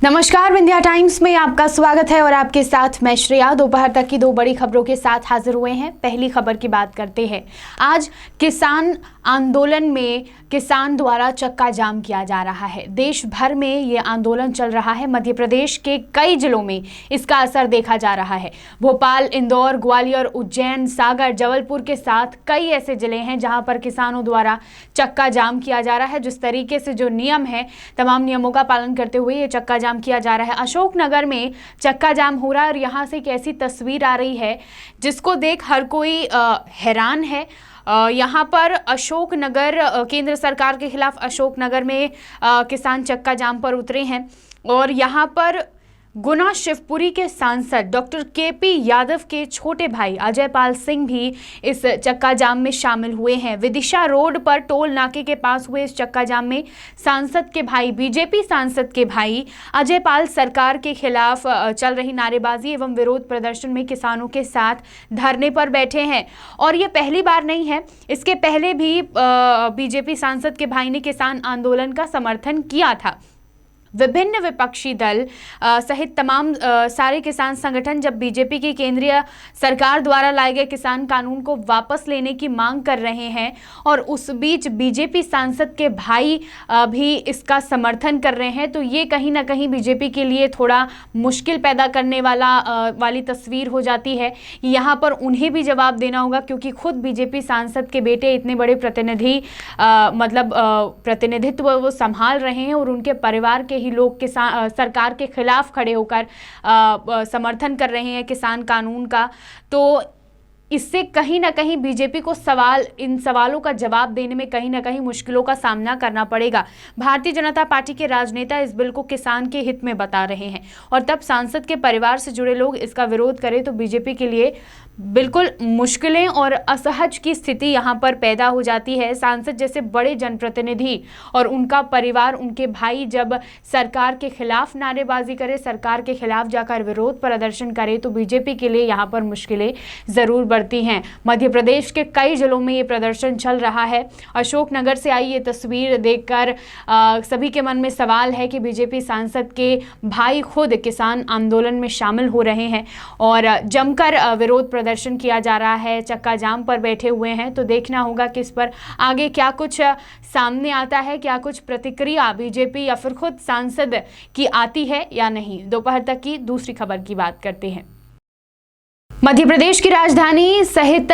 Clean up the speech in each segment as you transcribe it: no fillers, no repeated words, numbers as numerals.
नमस्कार, विंध्या टाइम्स में आपका स्वागत है और आपके साथ मैं श्रेया। दोपहर तक की दो बड़ी खबरों के साथ हाजिर हुए हैं। पहली खबर की बात करते हैं। आज किसान आंदोलन में किसान द्वारा चक्का जाम किया जा रहा है। देश भर में ये आंदोलन चल रहा है। मध्य प्रदेश के कई जिलों में इसका असर देखा जा रहा है। भोपाल, इंदौर, ग्वालियर, उज्जैन, सागर, जबलपुर के साथ कई ऐसे जिले हैं जहां पर किसानों द्वारा चक्का जाम किया जा रहा है। जिस तरीके से जो नियम है, तमाम नियमों का पालन करते हुए ये चक्का जाम किया जा रहा है। अशोकनगर में चक्का जाम हो रहा है और यहाँ से एक ऐसी तस्वीर आ रही है जिसको देख हर कोई हैरान है। यहाँ पर अशोकनगर, केंद्र सरकार के खिलाफ अशोकनगर में किसान चक्का जाम पर उतरे हैं और यहाँ पर गुना शिवपुरी के सांसद डॉक्टर केपी यादव के छोटे भाई अजय पाल सिंह भी इस चक्का जाम में शामिल हुए हैं। विदिशा रोड पर टोल नाके के पास हुए इस चक्का जाम में सांसद के भाई, बीजेपी सांसद के भाई अजय पाल सरकार के खिलाफ चल रही नारेबाजी एवं विरोध प्रदर्शन में किसानों के साथ धरने पर बैठे हैं। और ये पहली बार नहीं है, इसके पहले भी बीजेपी सांसद के भाई ने किसान आंदोलन का समर्थन किया था। विभिन्न विपक्षी दल सहित तमाम सारे किसान संगठन जब बीजेपी की केंद्रीय सरकार द्वारा लाए गए किसान कानून को वापस लेने की मांग कर रहे हैं और उस बीच बीजेपी सांसद के भाई भी इसका समर्थन कर रहे हैं, तो ये कहीं ना कहीं बीजेपी के लिए थोड़ा मुश्किल पैदा करने वाली तस्वीर हो जाती है। यहाँ पर उन्हें भी जवाब देना होगा क्योंकि खुद बीजेपी सांसद के बेटे इतने बड़े प्रतिनिधित्व वो संभाल रहे हैं और उनके परिवार के ही लोग किसान सरकार के खिलाफ खड़े होकर समर्थन कर रहे हैं किसान कानून का। तो इससे कहीं ना कहीं बीजेपी को इन सवालों का जवाब देने में कहीं ना कहीं मुश्किलों का सामना करना पड़ेगा। भारतीय जनता पार्टी के राजनेता इस बिल को किसान के हित में बता रहे हैं और तब सांसद के परिवार से जुड़े लोग इसका विरोध करें तो बीजेपी के लिए बिल्कुल मुश्किलें और असहज की स्थिति यहाँ पर पैदा हो जाती है। सांसद जैसे बड़े जनप्रतिनिधि और उनका परिवार, उनके भाई जब सरकार के खिलाफ नारेबाजी करे, सरकार के खिलाफ जाकर विरोध प्रदर्शन करे तो बीजेपी के लिए यहाँ पर मुश्किलें जरूर बढ़ती हैं। मध्य प्रदेश के कई जिलों में ये प्रदर्शन चल रहा है। अशोकनगर से आई ये तस्वीर देखकर सभी के मन में सवाल है कि बीजेपी सांसद के भाई खुद किसान आंदोलन में शामिल हो रहे हैं और जमकर विरोध प्रदर्शन किया जा रहा है, चक्का जाम पर बैठे हुए हैं। तो देखना होगा कि इस पर आगे क्या कुछ सामने आता है, क्या कुछ प्रतिक्रिया बीजेपी या फिर खुद सांसद की आती है या नहीं। दोपहर तक की दूसरी खबर की बात करते हैं। मध्य प्रदेश की राजधानी सहित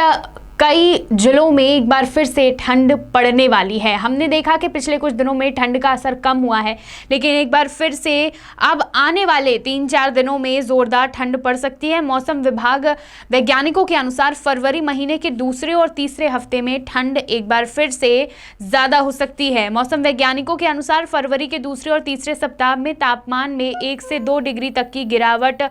कई जिलों में एक बार फिर से ठंड पड़ने वाली है। हमने देखा कि पिछले कुछ दिनों में ठंड का असर कम हुआ है, लेकिन एक बार फिर से अब आने वाले 3-4 दिनों में जोरदार ठंड पड़ सकती है। मौसम विभाग वैज्ञानिकों के अनुसार फरवरी महीने के दूसरे और तीसरे हफ्ते में ठंड एक बार फिर से ज़्यादा हो सकती है। मौसम वैज्ञानिकों के अनुसार फरवरी के दूसरे और तीसरे सप्ताह में तापमान में 1 से 2 डिग्री तक की गिरावट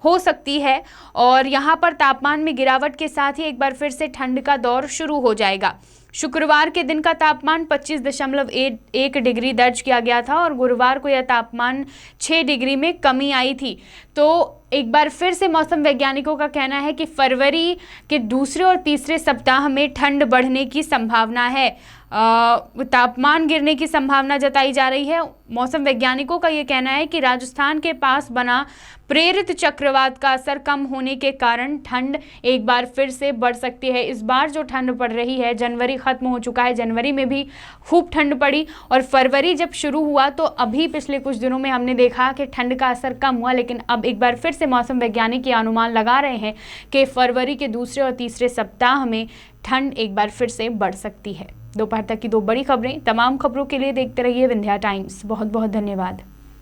हो सकती है और यहाँ पर तापमान में गिरावट के साथ ही एक बार फिर से ठंड का दौर शुरू हो जाएगा। शुक्रवार के दिन का तापमान 25.1 डिग्री दर्ज किया गया था और गुरुवार को यह तापमान 6 डिग्री में कमी आई थी। तो एक बार फिर से मौसम वैज्ञानिकों का कहना है कि फरवरी के दूसरे और तीसरे सप्ताह में ठंड बढ़ने की संभावना है, तापमान गिरने की संभावना जताई जा रही है। मौसम वैज्ञानिकों का ये कहना है कि राजस्थान के पास बना प्रेरित चक्रवात का असर कम होने के कारण ठंड एक बार फिर से बढ़ सकती है। इस बार जो ठंड पड़ रही है, जनवरी खत्म हो चुका है, जनवरी में भी खूब ठंड पड़ी और फरवरी जब शुरू हुआ तो अभी पिछले कुछ दिनों में हमने देखा कि ठंड का असर कम हुआ, लेकिन अब एक बार फिर से मौसम वैज्ञानिक ये अनुमान लगा रहे हैं कि फरवरी के दूसरे और तीसरे सप्ताह में ठंड एक बार फिर से बढ़ सकती है। दोपहर तक की दो बड़ी खबरें, तमाम खबरों के लिए देखते रहिए विंध्या टाइम्स। बहुत बहुत धन्यवाद।